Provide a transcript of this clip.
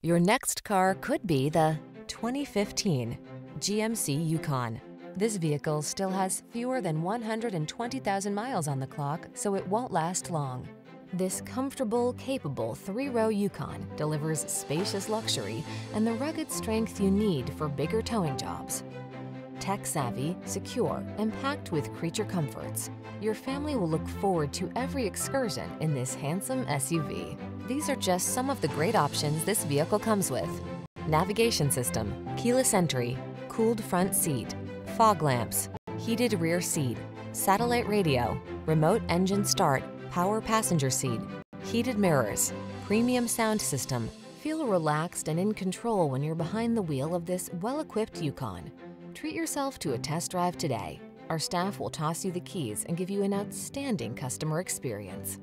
Your next car could be the 2015 GMC Yukon. This vehicle still has fewer than 120,000 miles on the clock, so it won't last long. This comfortable, capable three-row Yukon delivers spacious luxury and the rugged strength you need for bigger towing jobs. Tech-savvy, secure, and packed with creature comforts, your family will look forward to every excursion in this handsome SUV. These are just some of the great options this vehicle comes with: navigation system, keyless entry, cooled front seat, fog lamps, heated rear seat, satellite radio, remote engine start, power passenger seat, heated mirrors, premium sound system. Feel relaxed and in control when you're behind the wheel of this well-equipped Yukon. Treat yourself to a test drive today. Our staff will toss you the keys and give you an outstanding customer experience.